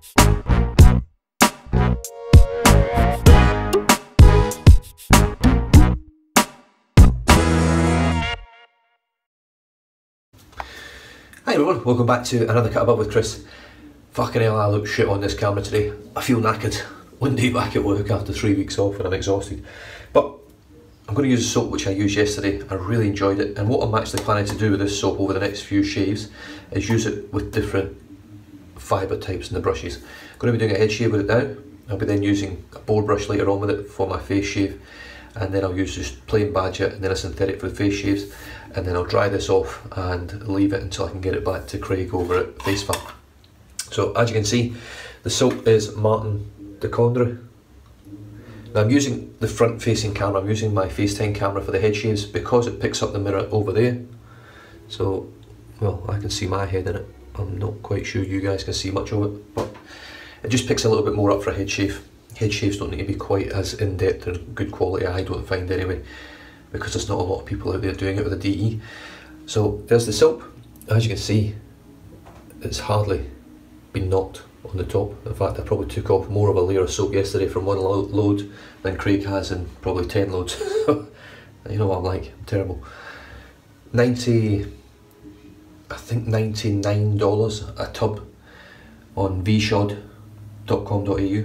Hi everyone, welcome back to another Cut Above with Chris. Fucking hell, I look shit on this camera today. I feel knackered. One day back at work after 3 weeks off and I'm exhausted. But I'm going to use a soap which I used yesterday. I really enjoyed it, and what I'm actually planning to do with this soap over the next few shaves is use it with different fibre types in the brushes. I'm going to be doing a head shave with it now. I'll be then using a board brush later on with it for my face shave, and then I'll use just plain badger and then a synthetic for the face shaves, and then I'll dry this off and leave it until I can get it back to Craig over at Face Farm. So as you can see, the soap is Martin de Candre. Now I'm using the front facing camera, I'm using my FaceTime camera for the head shaves because it picks up the mirror over there. So, well, I can see my head in it. I'm not quite sure you guys can see much of it, but it just picks a little bit more up for a head shave. Head shaves don't need to be quite as in-depth and good quality, I don't find anyway, because there's not a lot of people out there doing it with a DE. So there's the soap. As you can see, it's hardly been knocked on the top. In fact, I probably took off more of a layer of soap yesterday from one load than Craig has in probably 10 loads. You know what I'm like, I'm terrible. I think $99 a tub on vshod.com.au.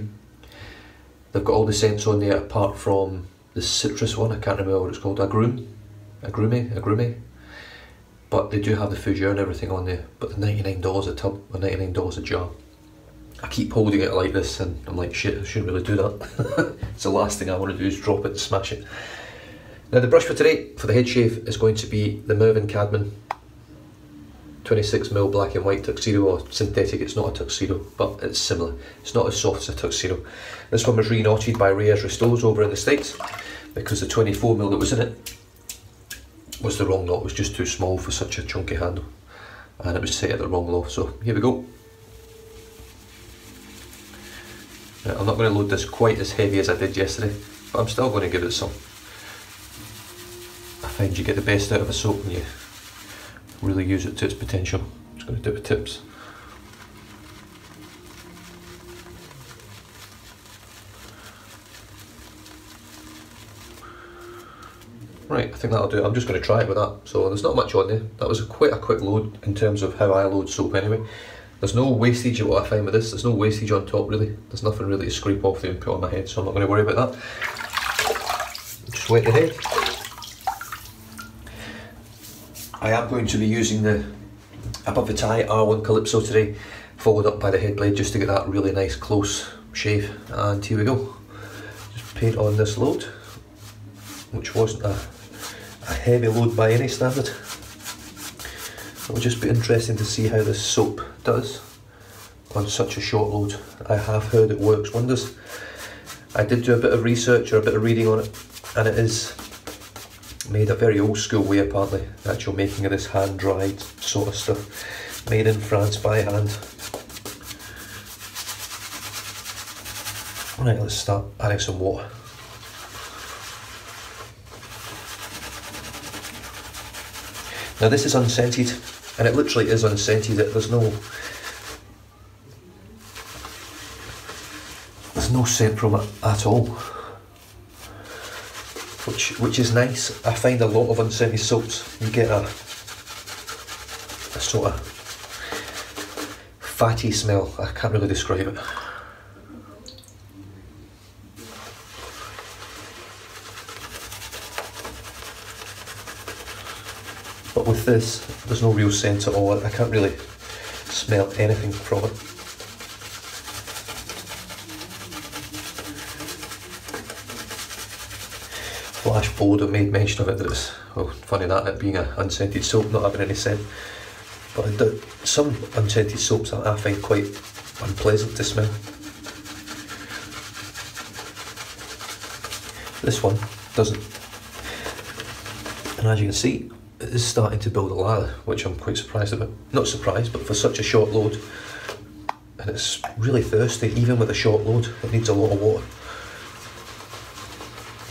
They've got all the scents on there apart from the citrus one. I can't remember what it's called, agrume. But they do have the fougere and everything on there. But the $99 a tub or $99 a jar. I keep holding it like this and I'm like, shit, I shouldn't really do that. It's the last thing I want to do is drop it and smash it. Now the brush for today, for the head shave, is going to be the Mervyn Cadman 26mm black and white Tuxedo, or synthetic. It's not a Tuxedo, but it's similar. It's not as soft as a Tuxedo. This one was re-knotted by Reyes Restores over in the States because the 24mm that was in it was the wrong knot. It was just too small for such a chunky handle, and it was set at the wrong loft. So here we go. Now, I'm not going to load this quite as heavy as I did yesterday, but I'm still going to give it some. I find you get the best out of a soap when you really use it to its potential. I'm just going to do it with tips. Right, I think that'll do it. I'm just going to try it with that. So there's not much on there. That was quite a quick load in terms of how I load soap anyway. There's no wastage of what I find with this. There's no wastage on top really. There's nothing really to scrape off there and put on my head, so I'm not going to worry about that. Just wet the head. I am going to be using the Above the Tie R1 Calypso today, followed up by the Headblade, just to get that really nice close shave. And here we go. Just paint on this load, which wasn't a heavy load by any standard. It will just be interesting to see how this soap does on such a short load. I have heard it works wonders. I did do a bit of research or a bit of reading on it, and it is made a very old school way apparently, the actual making of this hand dried sort of stuff, made in France by hand. Right, let's start adding some water. Now this is unscented, and it literally is unscented. There's no scent from it at all, which is nice. I find a lot of unscented soaps, you get a sort of fatty smell. I can't really describe it. But with this, there's no real scent at all. I can't really smell anything from it. Flash Board have made mention of it, that it's, well, funny that, it being an unscented soap, not having any scent. But some unscented soaps I find quite unpleasant to smell. This one doesn't. And as you can see, it is starting to build a lather, which I'm quite surprised about. Not surprised, but for such a short load. And it's really thirsty, even with a short load, it needs a lot of water.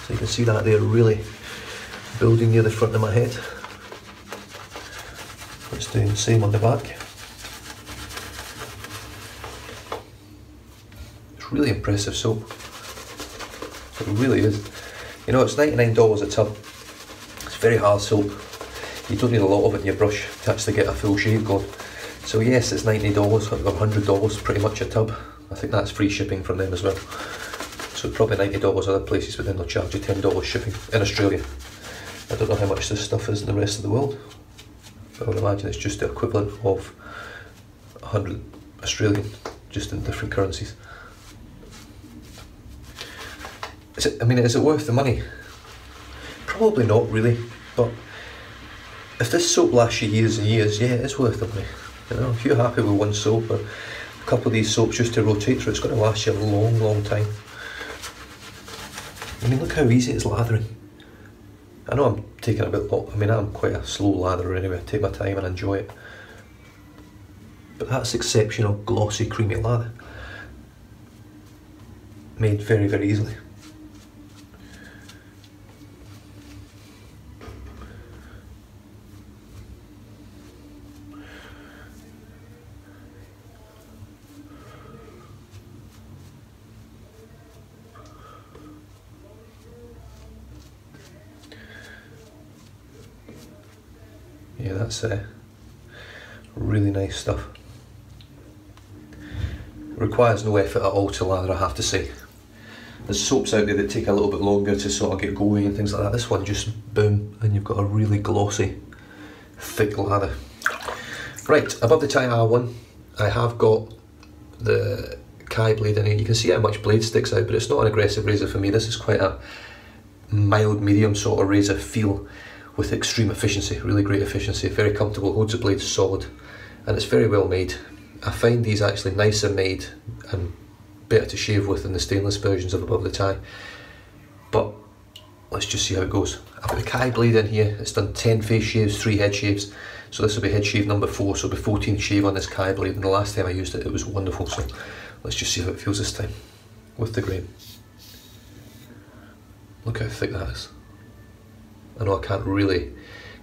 So you can see that there really building near the front of my head. It's doing the same on the back. It's really impressive soap. It really is. You know, it's $99 a tub. It's very hard soap. You don't need a lot of it in your brush to actually get a full shave going. So yes, it's $90 or $100 pretty much a tub. I think that's free shipping from them as well. So probably $90 other places, but then they'll charge you $10 shipping in Australia. I don't know how much this stuff is in the rest of the world. I would imagine it's just the equivalent of 100 Australian, just in different currencies. Is it worth the money? Probably not really, but if this soap lasts you years and years, yeah, it is worth the money. You know, if you're happy with one soap or a couple of these soaps just to rotate through, it's going to last you a long, long time. I mean, look how easy it's lathering. I know I'm taking a bit long, I'm quite a slow latherer anyway, I take my time and enjoy it. But that's exceptional, glossy, creamy lather. Made very, very easily. Yeah, that's really nice stuff. Requires no effort at all to lather, I have to say. There's soaps out there that take a little bit longer to sort of get going and things like that. This one just boom, and you've got a really glossy, thick lather. Right, above the tie R1, I have got the Headblade in here. You can see how much blade sticks out, but it's not an aggressive razor for me. This is quite a mild, medium sort of razor feel with extreme efficiency, really great efficiency, very comfortable, holds the blade solid, and it's very well made. I find these actually nicer made and better to shave with than the stainless versions of above the tie. But let's just see how it goes. I've got the Headblade in here. It's done 10 face shaves, 3 head shaves. So this will be head shave number 4, so it'll be 14th shave on this Headblade, and the last time I used it, it was wonderful. So let's just see how it feels this time with the grain. Look how thick that is. I know I can't really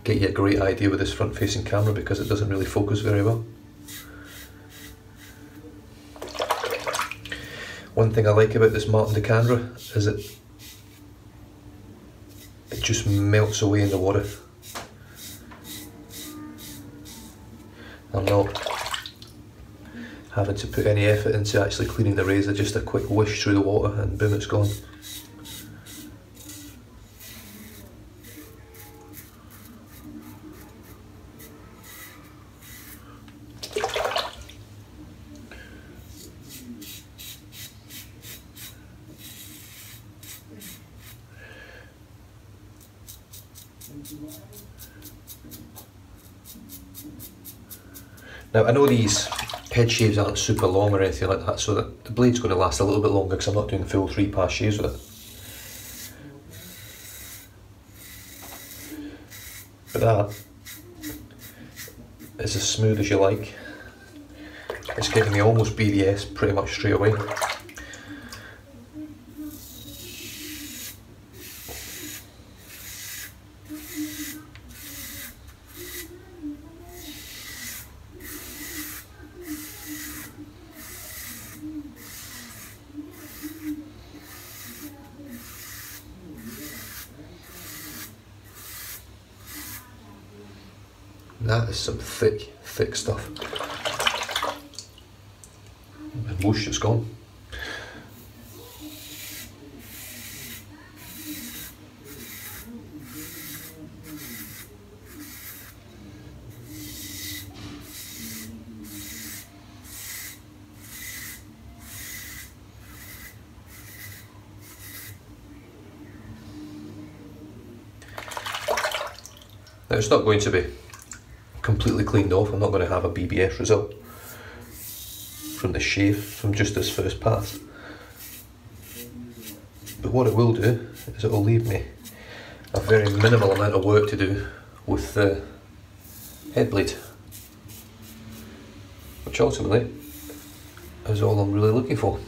get you a great idea with this front facing camera because it doesn't really focus very well. One thing I like about this Martin de Candre is it just melts away in the water. I'm not having to put any effort into actually cleaning the razor, just a quick whish through the water and boom, it's gone. Now I know these head shaves aren't super long or anything like that, so that the blade's going to last a little bit longer because I'm not doing full 3 pass shaves with it. But that is as smooth as you like. It's getting me almost BDS pretty much straight away. That is some thick, thick stuff. And whoosh, it's gone. Now it's not going to be completely cleaned off. I'm not going to have a BBS result from the shave from just this first pass, but what it will do is it will leave me a very minimal amount of work to do with the Headblade, which ultimately is all I'm really looking for.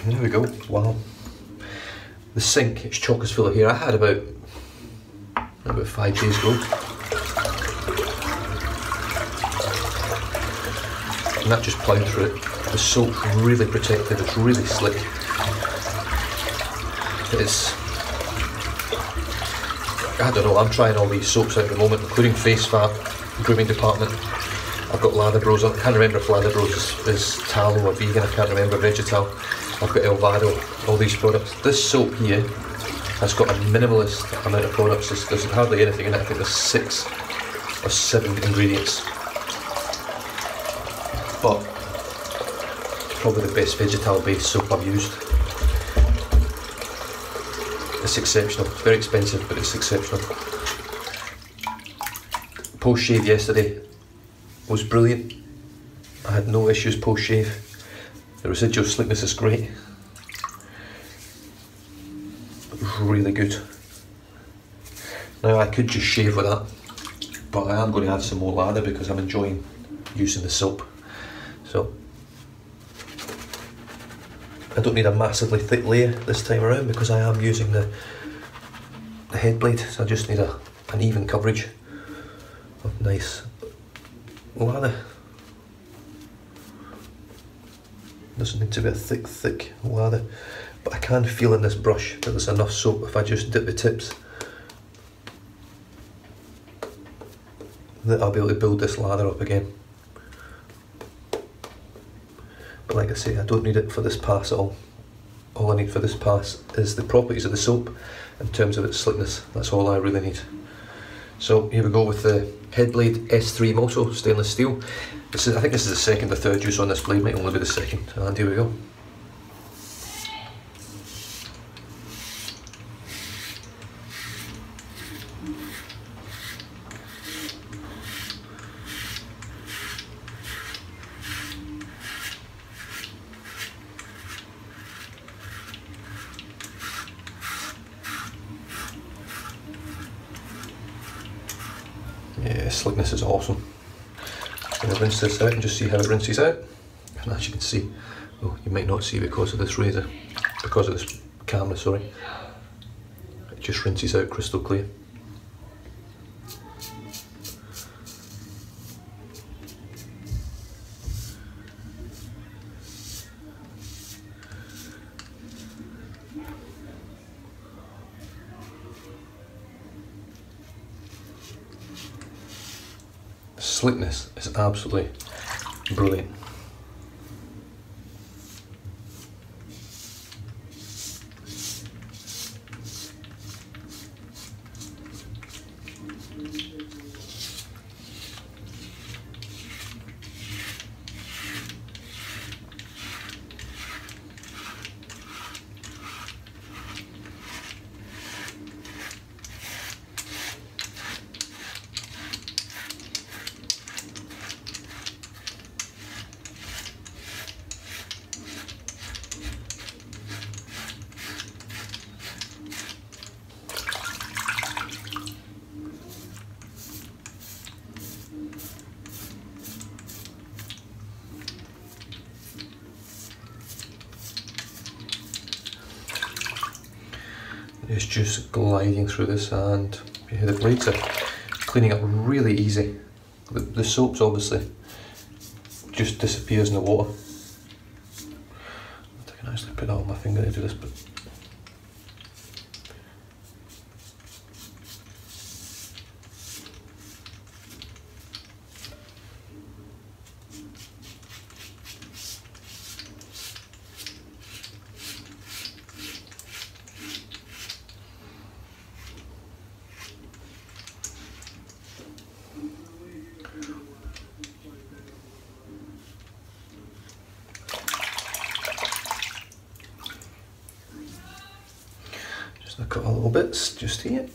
There we go. Wow. The sink, it's chock as full of hair. I had about 5 days ago. And that just ploughed through it. The soap's really protected, it's really slick. It's, I don't know, I'm trying all these soaps out at the moment, including Face Fab, grooming department. I've got Lather Bros, I can't remember if Lather Bros is tallow or vegan, I can't remember, Vegetal. I've got Elvado, all these products. This soap here has got a minimalist amount of products, there's hardly anything in it. I think there's 6 or 7 ingredients. But probably the best Vegetal based soap I've used. It's exceptional, it's very expensive but it's exceptional. Post shave yesterday was brilliant. I had no issues post shave. The residual slickness is great. It was really good. Now I could just shave with that, but I am going to add some more lather because I'm enjoying using the soap. So I don't need a massively thick layer this time around because I am using the Headblade, so I just need an even coverage of nice lather. Doesn't need to be a thick lather, but I can feel in this brush that there's enough soap if I just dip the tips that I'll be able to build this lather up again. But like I say, I don't need it for this pass at all. All I need for this pass is the properties of the soap in terms of its slickness. That's all I really need. So here we go with the Headblade S3 Moto stainless steel. I think this is the second or third use on this blade, might only be the second, and here we go. Yeah, slickness is awesome. I'm going to rinse this out and just see how it rinses out. And as you can see, oh, you might not see because of this razor, because of this camera, sorry. It just rinses out crystal clear. Slickness is absolutely brilliant. It's just gliding through this, and the blades are cleaning up really easy. The soap's obviously just disappears in the water. I can actually put that on my finger to do this, but a couple of little bits just here.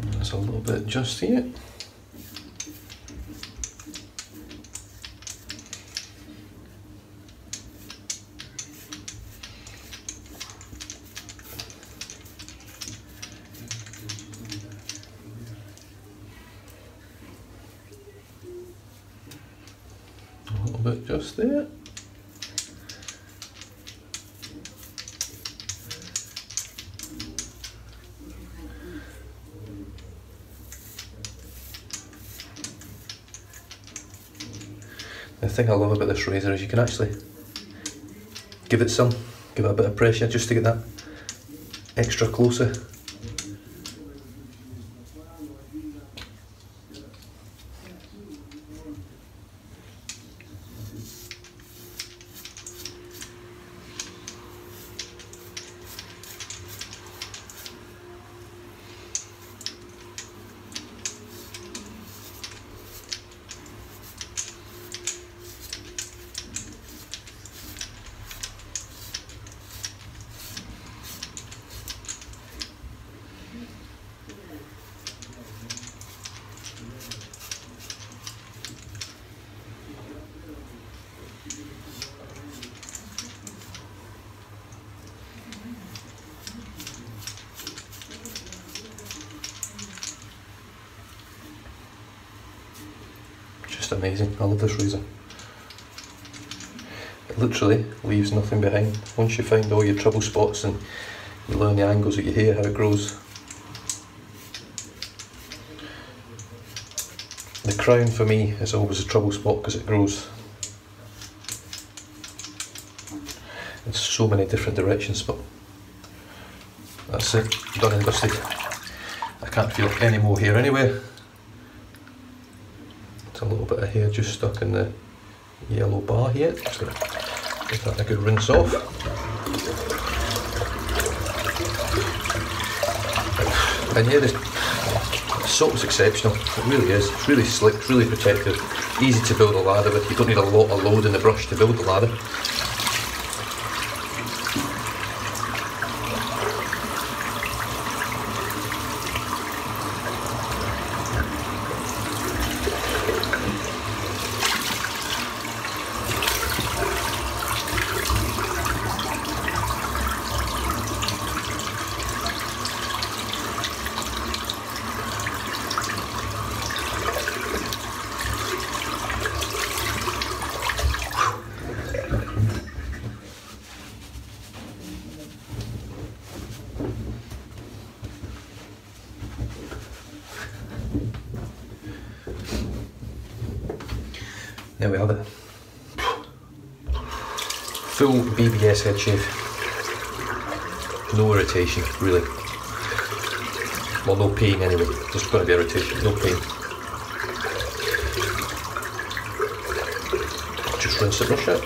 And there's a little bit just here. just there. The thing I love about this razor is you can actually give it a bit of pressure just to get that extra closer. Amazing. I love this razor. It literally leaves nothing behind. Once you find all your trouble spots and you learn the angles of your hair, how it grows. The crown for me is always a trouble spot because it grows in so many different directions, but that's it, done and dusted. I can't feel any more hair anywhere. A little bit of hair just stuck in the yellow bar here. Just going to give that a good rinse off. And yeah, the soap's exceptional. It really is. It's really slick, it's really protective, easy to build a ladder with. You don't need a lot of load in the brush to build the ladder. There we have it. Full BBS head shave. No irritation, really. Well, no pain anyway. There's going to be irritation, no pain. Just rinse the brush out.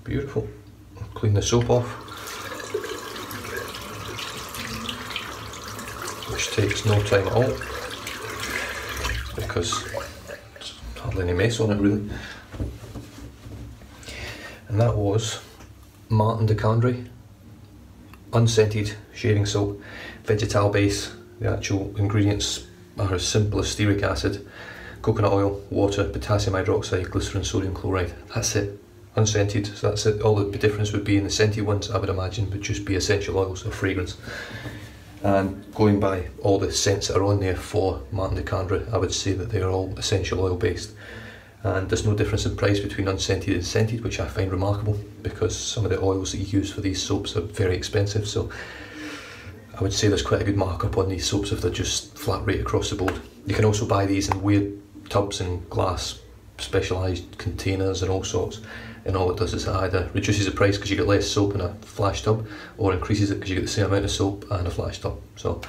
Beautiful. Clean the soap off, which takes no time at all because there's hardly any mess on it really. And that was Martin de Candre unscented shaving soap, vegetal base. The actual ingredients are as simple as stearic acid, coconut oil, water, potassium hydroxide, glycerin, sodium chloride. That's it. Unscented, so that's it. All the difference would be in the scented ones, I would imagine, would just be essential oils or fragrance. And going by all the scents that are on there for Martin de Candre, I would say that they are all essential oil based. And there's no difference in price between unscented and scented, which I find remarkable because some of the oils that you use for these soaps are very expensive. So I would say there's quite a good markup on these soaps if they're just flat rate across the board. You can also buy these in weird tubs and glass specialised containers and all sorts. And all it does is it either reduces the price because you get less soap in a flash tub, or increases it because you get the same amount of soap and a flash tub. So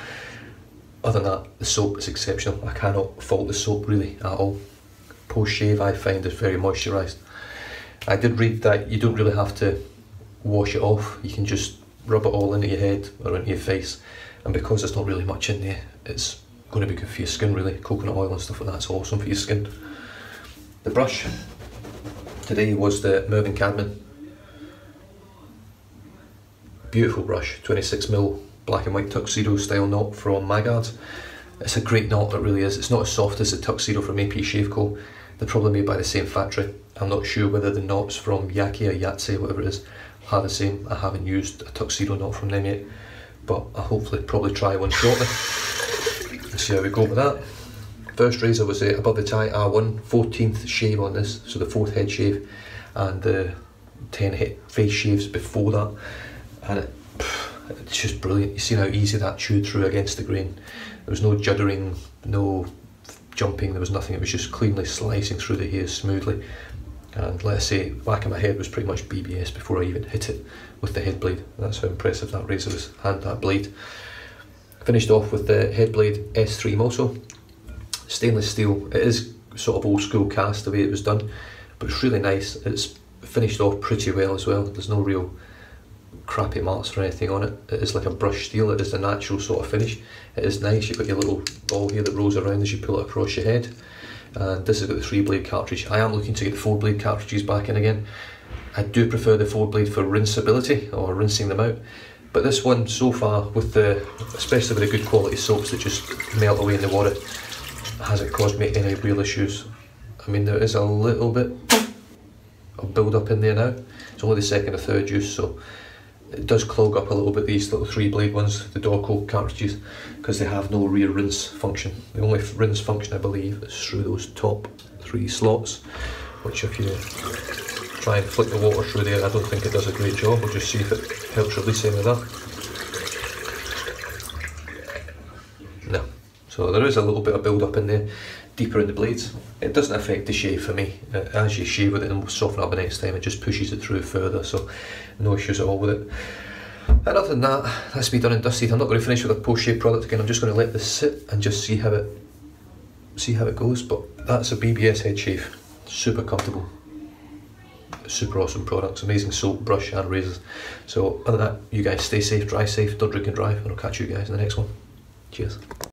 other than that, the soap is exceptional. I cannot fault the soap really at all. Post shave I find is very moisturised. I did read that you don't really have to wash it off, you can just rub it all into your head or into your face, and because there's not really much in there, it's going to be good for your skin really. Coconut oil and stuff like that's awesome for your skin. The brush today was the Mervyn Cadman. Beautiful brush, 26mm black and white Tuxedo style knot from Maggard. It's a great knot, it really is. It's not as soft as the Tuxedo from AP Shave Co. They're probably made by the same factory. I'm not sure whether the knot's from Yaki or Yatse, whatever it is. are the same. I haven't used a Tuxedo knot from them yet, but I'll hopefully probably try one shortly and see how we go with that. First razor was above the tie R1, 14th shave on this, so the 4th head shave, and the 10 head face shaves before that, and it's just brilliant. You see how easy that chewed through against the grain. There was no juddering, no jumping, there was nothing. It was just cleanly slicing through the hair smoothly. And let's say, back of my head was pretty much BBS before I even hit it with the Headblade. That's how impressive that razor is, and that blade. Finished off with the Headblade S3 Moso. Stainless steel. It is sort of old school cast the way it was done, but it's really nice. It's finished off pretty well as well. There's no real crappy marks or anything on it. It is like a brushed steel. It is the natural sort of finish. It is nice. You've got your little ball here that rolls around as you pull it across your head. And this has got the 3-blade cartridge. I am looking to get the 4-blade cartridges back in again. I do prefer the 4-blade for rinseability, or rinsing them out. But this one so far, with especially with the good quality soaps that just melt away in the water, hasn't caused me any real issues. I mean, there is a little bit of build up in there now. It's only the 2nd or 3rd use, so it does clog up a little bit, these little 3-blade ones, the Dorco cartridges, because they have no rear rinse function. The only rinse function, I believe, is through those top 3 slots, which if you try and flick the water through there, I don't think it does a great job. We'll just see if it helps release any of that. No. So there is a little bit of build up in there, deeper in the blades. It doesn't affect the shave for me. As you shave with it and soften up the next time, it just pushes it through further, so no issues at all with it. And other than that, that's me done and dusted. I'm not going to finish with a post-shave product again. I'm just going to let this sit and just see how it goes. But that's a BBS head shave. Super comfortable. Super awesome products. Amazing soap, brush and razors. So other than that, you guys stay safe, drive safe, don't drink and drive, and I'll catch you guys in the next one. Cheers.